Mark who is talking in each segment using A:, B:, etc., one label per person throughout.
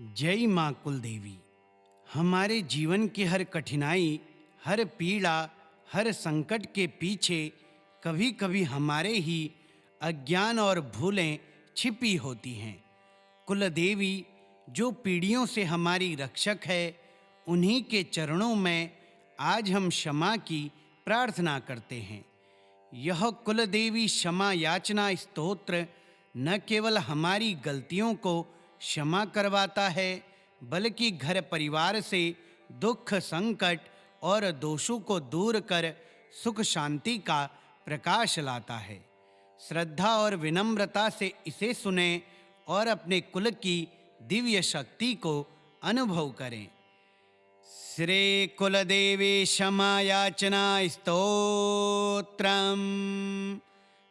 A: जय माँ कुलदेवी। हमारे जीवन की हर कठिनाई, हर पीड़ा, हर संकट के पीछे कभी कभी हमारे ही अज्ञान और भूलें छिपी होती हैं। कुलदेवी जो पीढ़ियों से हमारी रक्षक है, उन्हीं के चरणों में आज हम क्षमा की प्रार्थना करते हैं। यह कुलदेवी क्षमा याचना स्तोत्र न केवल हमारी गलतियों को क्षमा करवाता है, बल्कि घर परिवार से दुख, संकट और दोषों को दूर कर सुख शांति का प्रकाश लाता है। श्रद्धा और विनम्रता से इसे सुने और अपने कुल की दिव्य शक्ति को अनुभव करें। श्री कुलदेवी क्षमा याचना स्तोत्रम्।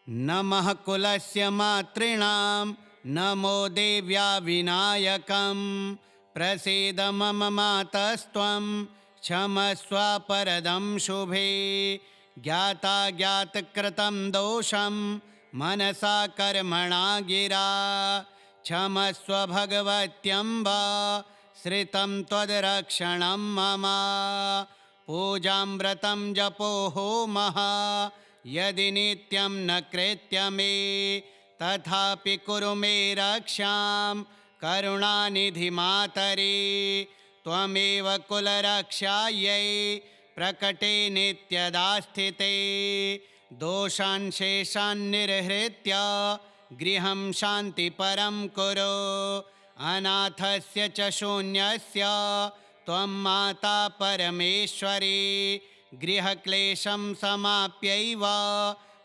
A: नमः कुलस्य मातॄणां, नमो देव्या विनायकं। प्रसीद मम मातस्त्वं, क्षमस्व परदं शुभे। ज्ञाता ज्ञातकृतं दोषं, मनसा कर्मणा गिरा। क्षमस्व भगवत्यम्ब, श्रितं त्वद्रक्षणं मम। पूजां व्रतं जपो होमः, यदि नित्यं न कृत्य मे। तथापि कुरु मे रक्षां, करुणानिधि मातरे। त्वमेव कुलरक्षायै, प्रकटे नित्यदा स्थिते। दोषान् शेषान् निर्हृत्य, गृहं शान्तिपरं कुरु। अनाथस्य च शून्यस्य, त्वं माता परमेश्वरी। गृहक्लेशं समाप्यैव,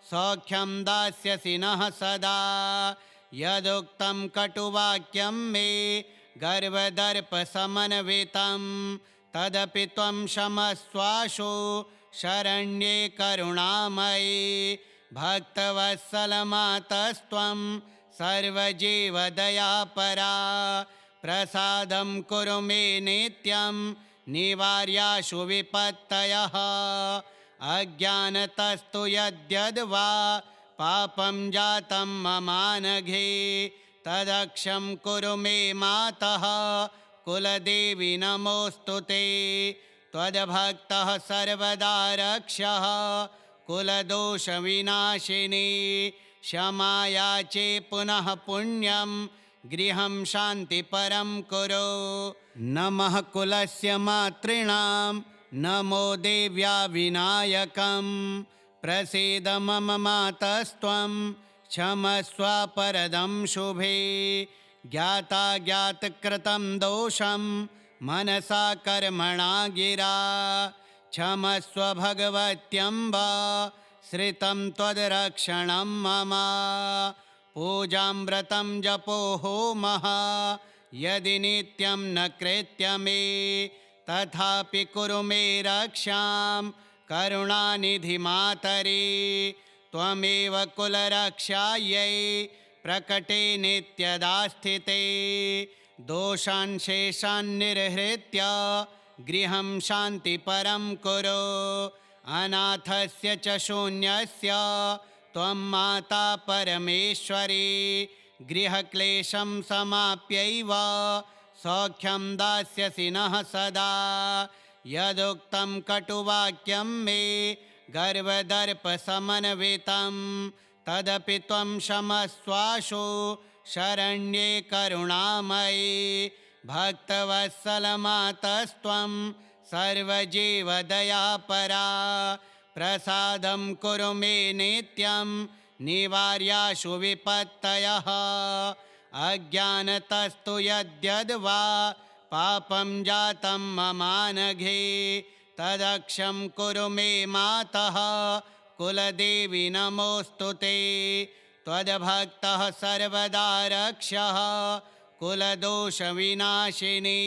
A: सौख्यं दास्यसि नः सदा। यदुक्तं कटुवाक्यं मे, गर्वदर्पसमन्वितं। तदपि त्वं क्षमस्वाशु, शरण्ये करुणामयी। भक्तवत्सलमातस्त्वं, सर्वजीवदयापरा। प्रसादं कुरु मे नित्यं, निवार्याशु विपत्तयः। अज्ञानतस्तु यद्यद्वा, पापं जातं ममानघे। तदक्षं कुरु मे मातः, कुलदेवी नमोऽस्तु ते। त्वद्भक्तः सर्वदा रक्षः, कुलदोषविनाशिनी। क्षमा याचे पुनः पुण्यं, गृहं शान्तिपरं कुरु। नमः कुलस्य मातॄणां, नमो देव्या विनायकं। प्रसीद मम मातस्त्वं, क्षमस्व परदं शुभे। ज्ञाता ज्ञातकृतं दोषं, मनसा कर्मणा गिरा। क्षमस्व भगवत्यम्ब, श्रितं त्वद्रक्षणं मम। पूजां व्रतं जपो होमः, यदि नित्यं न कृत्य मे। तथापि कुरु मे रक्षां, करुणानिधि मातरे। त्वमेव कुलरक्षायै, प्रकटे नित्यदा स्थिते। दोषान् शेषान् निर्हृत्य, गृहं शान्तिपरं कुरु। अनाथस्य च शून्यस्य, त्वं माता परमेश्वरी। गृहक्लेशं समाप्यैव, सौख्यं दास्यसि नः सदा। यदुक्तं कटुवाक्यं मे, गर्वदर्पसमन्वितं। तदपि त्वं क्षमस्वाशु, शरण्ये करुणामयी। भक्तवत्सलमातस्त्वं, सर्वजीवदयापरा। प्रसादं कुरु मे नित्यं, निवार्याशु विपत्तयः। अज्ञानतस्तु यद्यद्वा, पापं जातं ममानघे। तदक्षं कुरु मे मातः, कुलदेवी नमोऽस्तु ते। त्वद्भक्तः सर्वदा रक्षः, कुलदोषविनाशिनी।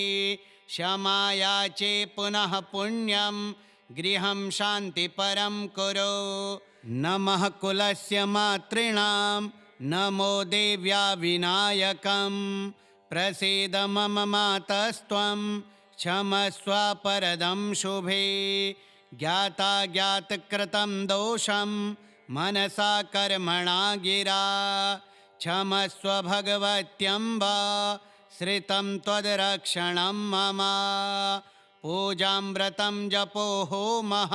A: क्षमा याचे पुनः पुण्यं, गृहं शान्तिपरं कुरु। नमः कुलस्य मातॄणां, नमो देव्या विनायकं। प्रसीद मम मातस्त्वं, क्षमस्व परदं शुभे। ज्ञाता ज्ञातकृतं दोषं, मनसा कर्मणा गिरा। क्षमस्व भगवत्यम्ब, श्रितं त्वद्रक्षणं मम। पूजां व्रतं जपो होमः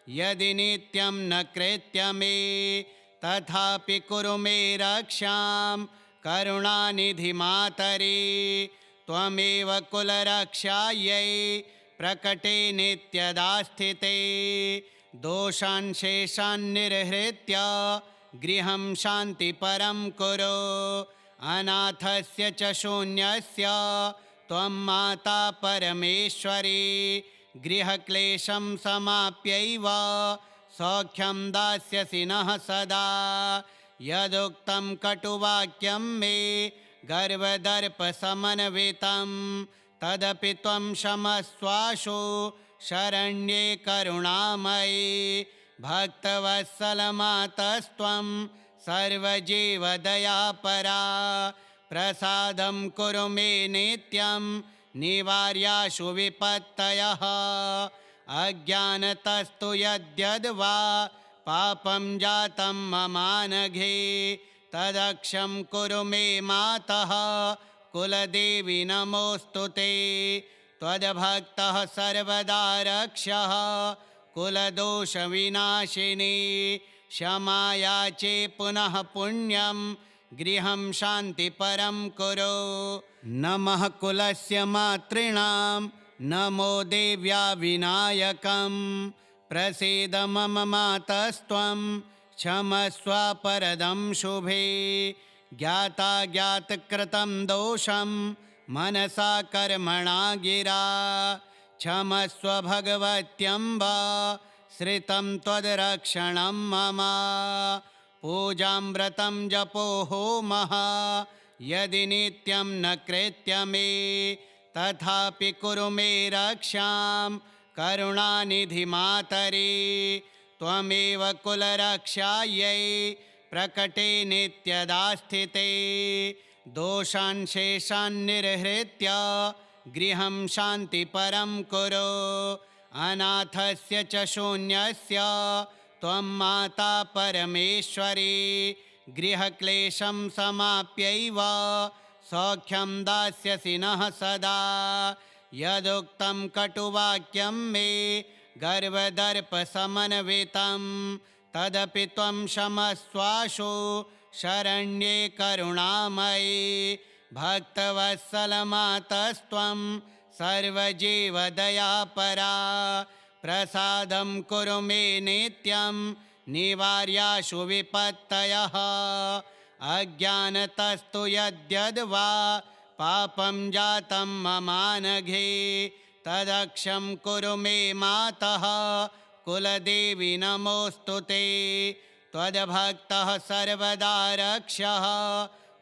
A: यदि नित्यं न कृत्य मे, तथापि कुरु मे रक्षां करुणानिधि मातरे। त्वमेव कुलरक्षायै प्रकटे नित्यदा स्थिते, दोषान् शेषान् निर्हृत्य गृहं शान्तिपरं कुरु। अनाथस्य च शून्यस्य त्वं माता परमेश्वरी, गृहक्लेशं समाप्यैव सौख्यं दास्यसि नः सदा। यदुक्तं कटुवाक्यं मे गर्वदर्पसमन्वितं, तदपि त्वं क्षमस्वाशु शरण्ये करुणामयी। भक्तवत्सलमातस्त्वं सर्वजीवदयापरा, प्रसादं कुरु मे नित्यं निवार्याशु विपत्तयः। अज्ञानतस्तु यद्यद्वा पापं जातं ममानघे, तदक्षं कुरु मे मातः कुलदेवी नमोऽस्तु ते। त्वद्भक्तः सर्वदा रक्षः कुलदोषविनाशिनी, क्षमा याचे पुनः पुण्यं गृहं शान्तिपरं कुरु। नमः कुलस्य मातॄणां नमो देव्या विनायकं, प्रसीद मम मातस्त्वं क्षमस्व परदं शुभे। ज्ञाताज्ञातकृतं दोषं मनसा कर्मणा गिरा, क्षमस्व भगवत्यम्ब श्रितं त्वद्रक्षणं मम। पूजां व्रतं जपो होमः यदि नित्यं न कृत्य मे, तथापि कुरु मे रक्षां करुणानिधि मातरे। त्वमेव कुलरक्षायै प्रकटे नित्यदा स्थिते, दोषान् शेषान् निर्हृत्य गृहं शान्तिपरं कुरु। अनाथस्य च शून्यस्य त्वं माता परमेश्वरी, गृहक्लेशं समाप्यैव सौख्यं दास्यसि नः सदा। यदुक्तं कटुवाक्यं मे गर्वदर्पसमन्वितं, तदपि त्वं क्षमस्वाशु शरण्ये करुणामयी। भक्तवत्सलमातस्त्वं सर्वजीवदयापरा, प्रसादं कुरु मे नित्यं निवार्याशु विपत्तयः। अज्ञानतस्तु यद्यद्वा पापं जातं ममानघे, तदक्षं कुरु मे मातः कुलदेवी नमोऽस्तु ते। त्वद्भक्तः सर्वदा रक्षः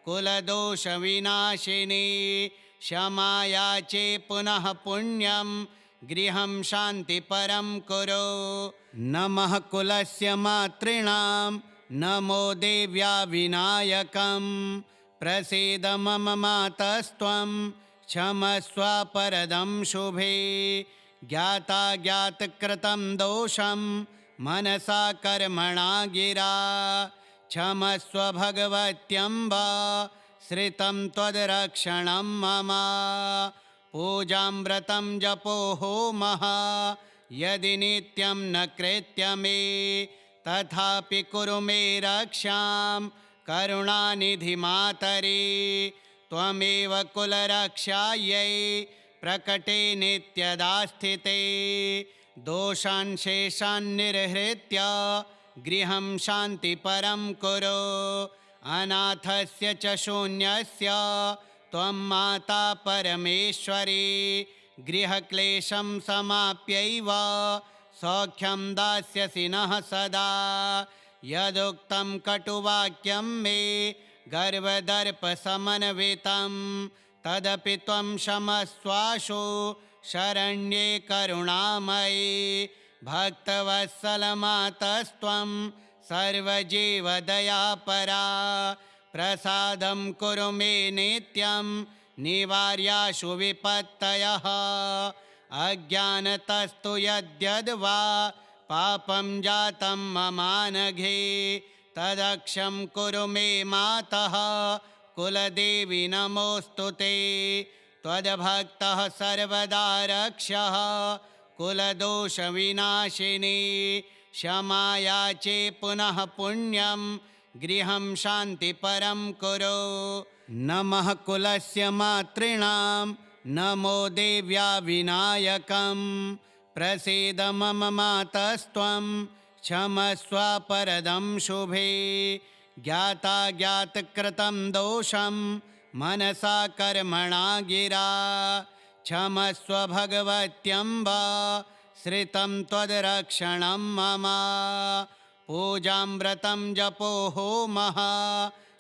A: कुलदोषविनाशिनी, क्षमा याचे पुनः पुण्यं गृहं शान्तिपरं कुरु। नमः कुलस्य मातॄणां नमो देव्या विनायकं, प्रसीद मम मातस्त्वं क्षमस्व परदं शुभे। ज्ञाताज्ञातकृतं दोषं मनसा कर्मणा गिरा, क्षमस्व भगवत्यम्ब श्रितं त्वद्रक्षणं मम। पूजां व्रतं जपो होमः यदि नित्यं न कृत्य मे, तथापि कुरु मे रक्षां करुणानिधि मातरे। त्वमेव कुलरक्षायै प्रकटे नित्यदा स्थिते, दोषान् शेषान् निर्हृत्य गृहं शान्तिपरं कुरु। अनाथस्य च शून्यस्य त्वं माता परमेश्वरी, गृहक्लेशं समाप्यैव सौख्यं दास्यसि नः सदा। यदुक्तं कटुवाक्यं मे गर्वदर्पसमन्वितं, तदपि त्वं क्षमस्वाशु शरण्ये करुणामयी। भक्तवत्सलमातस्त्वं सर्वजीवदयापरा, प्रसादं कुरु मे नित्यं निवार्याशु विपत्तयः। अज्ञानतस्तु यद्यद्वा पापं जातं ममानघे, तदक्षं कुरु मे मातः कुलदेवी नमोऽस्तु ते। त्वद्भक्तः सर्वदा रक्षः कुलदोषविनाशिनी। क्षमायाचे पुनः पुण्यं गृहं शान्तिपरं कुरु। नमः कुलस्य मातॄणां नमो देव्या विनायकं। प्रसीद मम मातस्त्वं क्षमस्व परदं शुभे। ज्ञाताज्ञातकृतं दोषं मनसा कर्मणा गिरा। क्षमस्व भगवत्यम्ब श्रितं त्वद्रक्षणं मम। पूजां व्रतं जपो होमः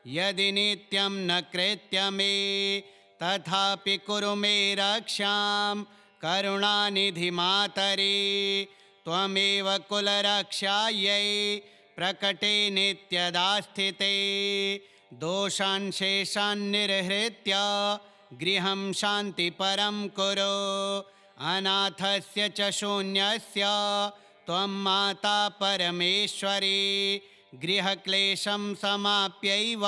A: यदि नित्यं न कृत्य मे। तथापि कुरु मे रक्षां करुणानिधि मातरे। त्वमेव कुलरक्षायै प्रकटे नित्यदा स्थिते। दोषान् शेषान् निर्हृत्य गृहं शान्तिपरं कुरु। अनाथस्य च शून्यस्य त्वं माता परमेश्वरी। गृहक्लेशं समाप्यैव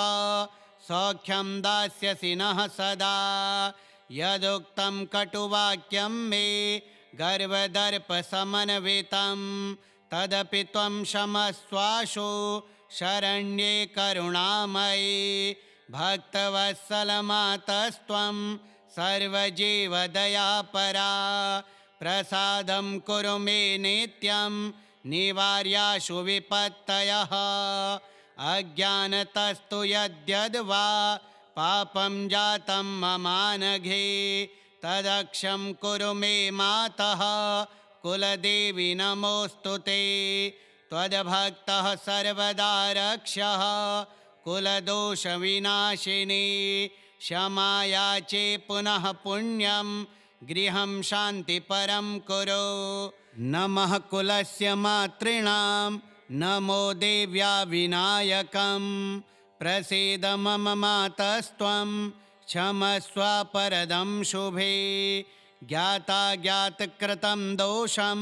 A: सौख्यं दास्यसि नः सदा। यदुक्तं कटुवाक्यं मे गर्वदर्पसमन्वितं तदपि त्वं क्षमस्वाशु शरण्ये करुणामयी। भक्तवत्सलमातस्त्वं सर्वजीवदयापरा। प्रसादं कुरु मे नित्यं निवार्याशु विपत्तयः। अज्ञानतस्तु यद्यद्वा पापं जातं ममानघे। तदक्षं कुरु मे मातः कुलदेवी नमोऽस्तु ते। त्वद्भक्तः सर्वदा रक्षः कुलदोषविनाशिनी। क्षमायाचे पुनः पुण्यं गृहं शान्तिपरं कुरु। नमः कुलस्य मातॄणां नमो देव्या विनायकं। प्रसीद मम मातस्त्वं क्षमस्व परदं शुभे। ज्ञाताज्ञातकृतं दोषं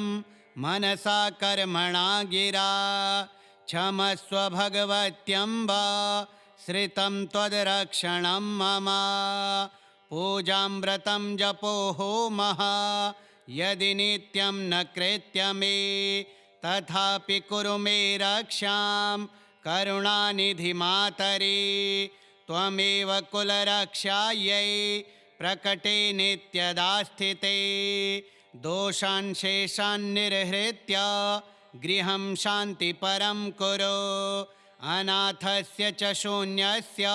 A: मनसा कर्मणा गिरा। क्षमस्व भगवत्यम्ब श्रितं त्वद्रक्षणं मम। पूजां व्रतं जपो होमः यदि नित्यं न कृत्य मे। तथापि कुरु मे रक्षां करुणानिधि मातरे। त्वमेव कुलरक्षायै प्रकटे नित्यदा स्थिते। दोषान् शेषान् निर्हृत्य गृहं शान्तिपरं कुरु। अनाथस्य च शून्यस्य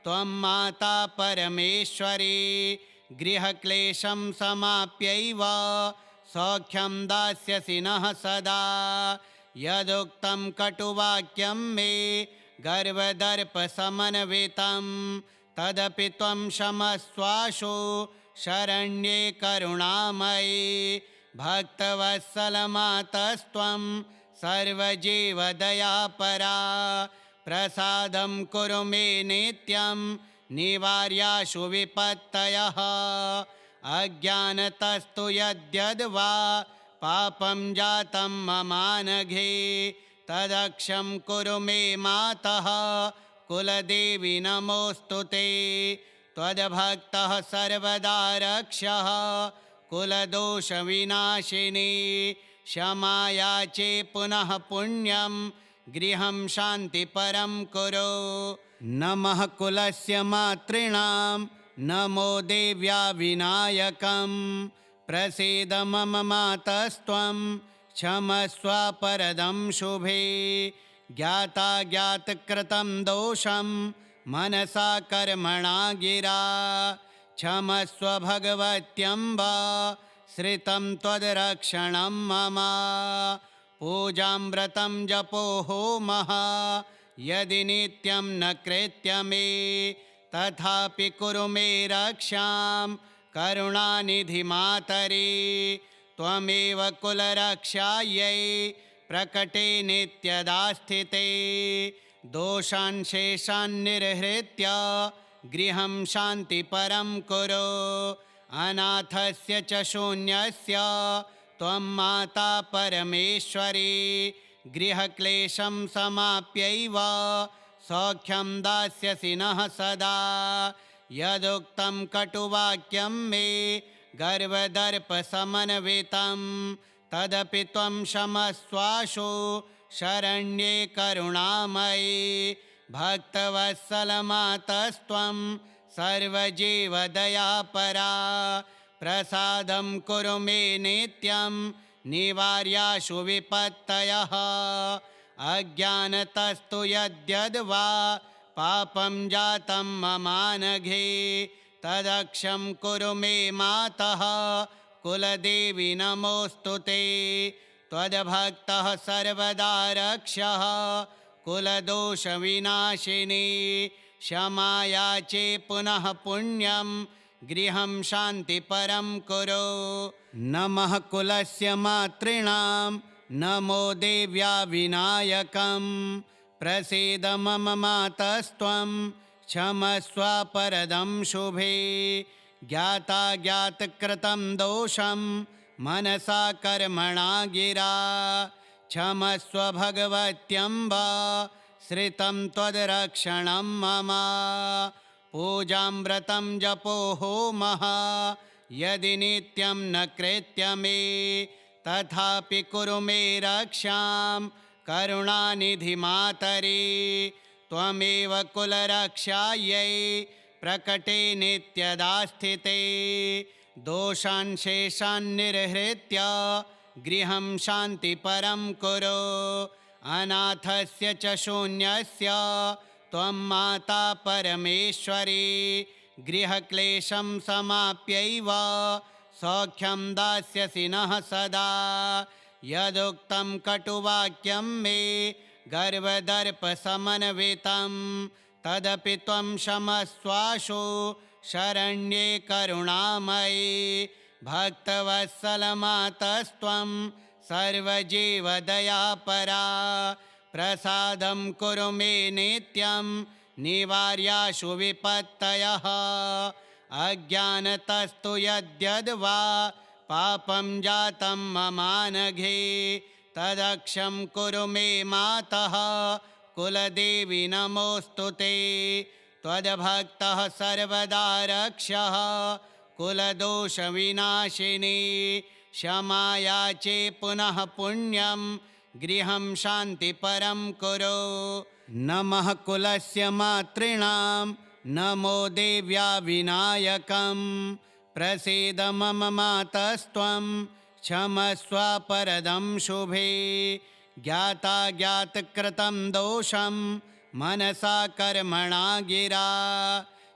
A: त्वं माता परमेश्वरी। गृहक्लेशं समाप्यैव सौख्यं दास्यसि नः सदा। यदुक्तं कटुवाक्यं मे गर्वदर्पसमन्वितं तदपि त्वं क्षमस्वाशु शरण्ये करुणामयी। भक्तवत्सलमातस्त्वं सर्वजीवदयापरा। प्रसादं कुरु मे नित्यं निवार्याशु विपत्तयः। अज्ञानतस्तु यद्यद्वा पापं जातं ममानघे। तदक्षं कुरु मे मातः कुलदेवी नमोऽस्तु ते। त्वद्भक्तः सर्वदा रक्षः कुलदोषविनाशिनी। क्षमायाचे पुनः पुण्यं गृहं शान्तिपरं कुरु। नमः कुलस्य मातॄणां नमो देव्या विनायकं। प्रसीद मम मातस्त्वं क्षमस्व परदं शुभे। ज्ञाताज्ञातकृतं दोषं मनसा कर्मणा गिरा। क्षमस्व भगवत्यम्ब श्रितं त्वद्रक्षणं मम। पूजां व्रतं जपो होमः यदि नित्यं न कृत्य मे। तथापि कुरु मे रक्षां करुणानिधि मातरे। त्वमेव कुलरक्षायै प्रकटे नित्यदा स्थिते। दोषान् शेषान् निर्हृत्य गृहं शान्तिपरं कुरु। अनाथस्य च शून्यस्य त्वं माता परमेश्वरी। गृहक्लेशं समाप्यैव सौख्यं दास्यसि नः सदा। यदुक्तं कटुवाक्यं मे गर्वदर्पसमन्वितं तदपि त्वं क्षमस्वाशु शरण्ये करुणामयि। भक्तवत्सलमातस्त्वं सर्वजीवदयापरा प्रसादं कुरु मे नित्यं निवार्याशु विपत्तयः। अज्ञानतस्तु यद्यद्वा पापं जातं ममानघे तदक्षं कुरु मे मातः कुलदेवी नमोऽस्तु ते। त्वद्भक्तः सर्वदा रक्षः कुलदोषविनाशिनी क्षमायाचे पुनः पुण्यं गृहं शान्तिपरं कुरु। नमः कुलस्य मातॄणां नमो देव्या विनायकं प्रसीद मम मातस्त्वं क्षमस्व परदं शुभे। ज्ञाताज्ञातकृतं दोषं मनसा कर्मणा गिरा क्षमस्व भगवत्यम्ब श्रितं त्वद्रक्षणं मम। पूजां व्रतं जपो होमः यदि नित्यं न कृत्य मे तथापि कुरु मे रक्षां करुणानिधि मातरि। त्वमेव कुलरक्षायै प्रकटे नित्यदा स्थिते दोषान् शेषान् निर्हृत्य गृहं शान्तिपरं कुरु। अनाथस्य च शून्यस्य त्वं माता परमेश्वरी गृहक्लेशं समाप्यैव सौख्यं दास्यसि नः सदा। यदुक्तं कटुवाक्यं मे गर्वदर्पसमन्वितं तदपि त्वं क्षमस्वाशु शरण्ये करुणामयि। भक्तवत्सलमातस्त्वं सर्वजीवदयापरा प्रसादं कुरु मे नित्यं निवार्याशु विपत्तयः। अज्ञानतस्तु यद्यद्वा पापं जातं ममानघे तदक्षं कुरु मे मातः कुलदेवी नमोऽस्तु ते। त्वद्भक्तः सर्वदा रक्षः कुलदोषविनाशिनी क्षमायाचे पुनः पुण्यं गृहं शान्तिपरं कुरु। नमः कुलस्य मातॄणां नमो देव्या विनायकं प्रसीद मम मातस्त्वं क्षमस्व परदं शुभे। ज्ञाताज्ञातकृतं दोषं मनसा कर्मणा गिरा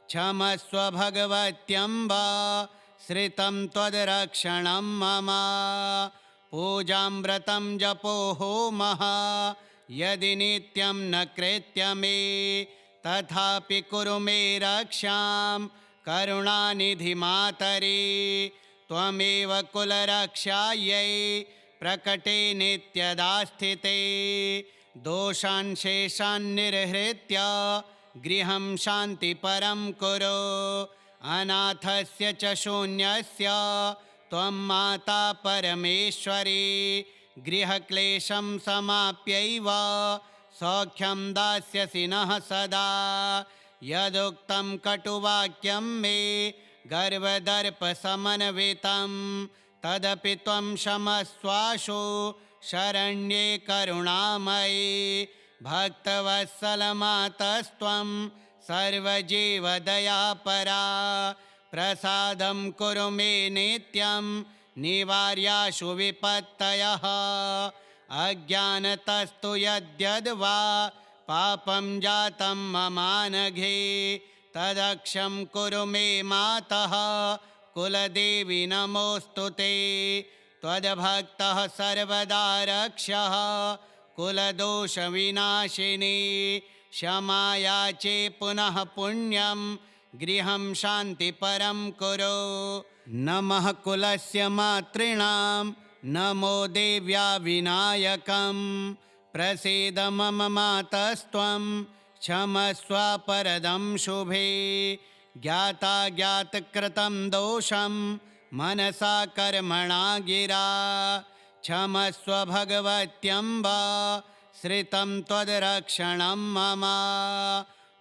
A: क्षमस्व भगवत्यम्ब श्रितं त्वद्रक्षणं मम। पूजां व्रतं जपो होमः यदि नित्यं न कृत्य मे तथापि कुरु मे रक्षां करुणानिधि मातरि। त्वमेव कुलरक्षायै प्रकटे नित्यदा स्थिते दोषान् शेषान् निर्हृत्य गृहं शान्तिपरं कुरु। अनाथस्य च शून्यस्य त्वं माता परमेश्वरी गृहक्लेशं समाप्यैव सौख्यं दास्यसि नः सदा। यदुक्तं कटुवाक्यं मे गर्वदर्पसमन्वितं तदपि त्वं क्षमस्वाशु शरण्ये करुणामयि। भक्तवत्सलमातस्त्वं सर्वजीवदयापरा प्रसादं कुरु मे नित्यं निवार्याशु विपत्तयः। अज्ञानतस्तु यद्यद्वा पापं जातं ममानघे तदक्षं कुरु मे मातः कुलदेवी नमोऽस्तु ते। त्वद्भक्तः सर्वदा रक्षः कुलदोषविनाशिनी क्षमायाचे पुनः पुण्यं गृहं शान्तिपरं कुरु। नमः कुलस्य मातॄणां नमो देव्या विनायकं प्रसीद मम मातस्त्वं क्षमस्व परदं शुभे। ज्ञाताज्ञातकृतं दोषं मनसा कर्मणा गिरा क्षमस्व भगवत्यम्ब श्रितं त्वद्रक्षणं मम।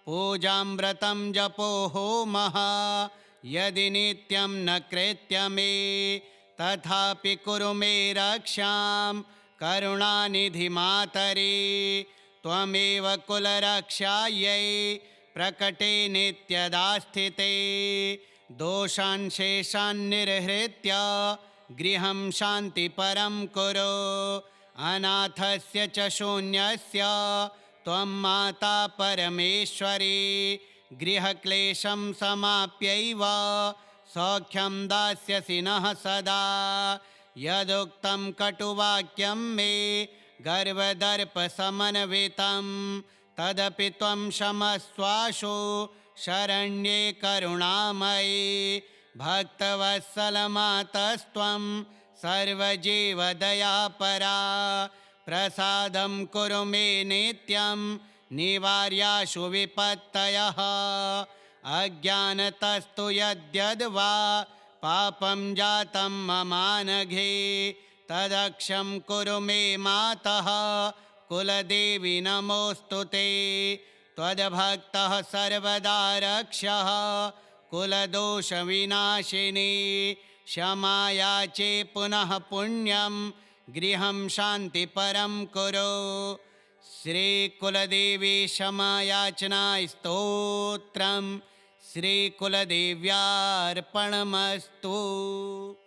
A: पूजां व्रतं जपो होमः यदि नित्यं न कृत्य मे, तथापि कुरु मे रक्षां करुणानिधि मातरे। त्वमेव कुलरक्षायै प्रकटे नित्यदा स्थिते, दोषान् शेषान् निर्हृत्य गृहं शान्तिपरं कुरु। अनाथस्य च शून्यस्य त्वं माता परमेश्वरी, गृहक्लेशं समाप्यैव सौख्यं दास्यसि नः सदा। यदुक्तं कटुवाक्यं मे गर्वदर्पसमन्वितं, तदपि त्वं क्षमस्वाशु शरण्ये करुणामयी। भक्तवत्सलमातस्त्वं सर्वजीवदयापरा, प्रसादं कुरु मे नित्यं निवार्याशु विपत्तयः। अज्ञानतस्तु यद्यद्वा पापं जातं ममानघे, तदक्षं कुरु मे मातः कुलदेवी नमोऽस्तु ते। त्वद्भक्तः सर्वदा रक्षः कुलदोषविनाशिनी, क्षमा याचे पुनः पुण्यं गृहं शान्तिपरं कुरु। श्रीकुलदेवी क्षमायाचना स्तोत्रम् श्रीकुलदेव्यार्पणमस्तु।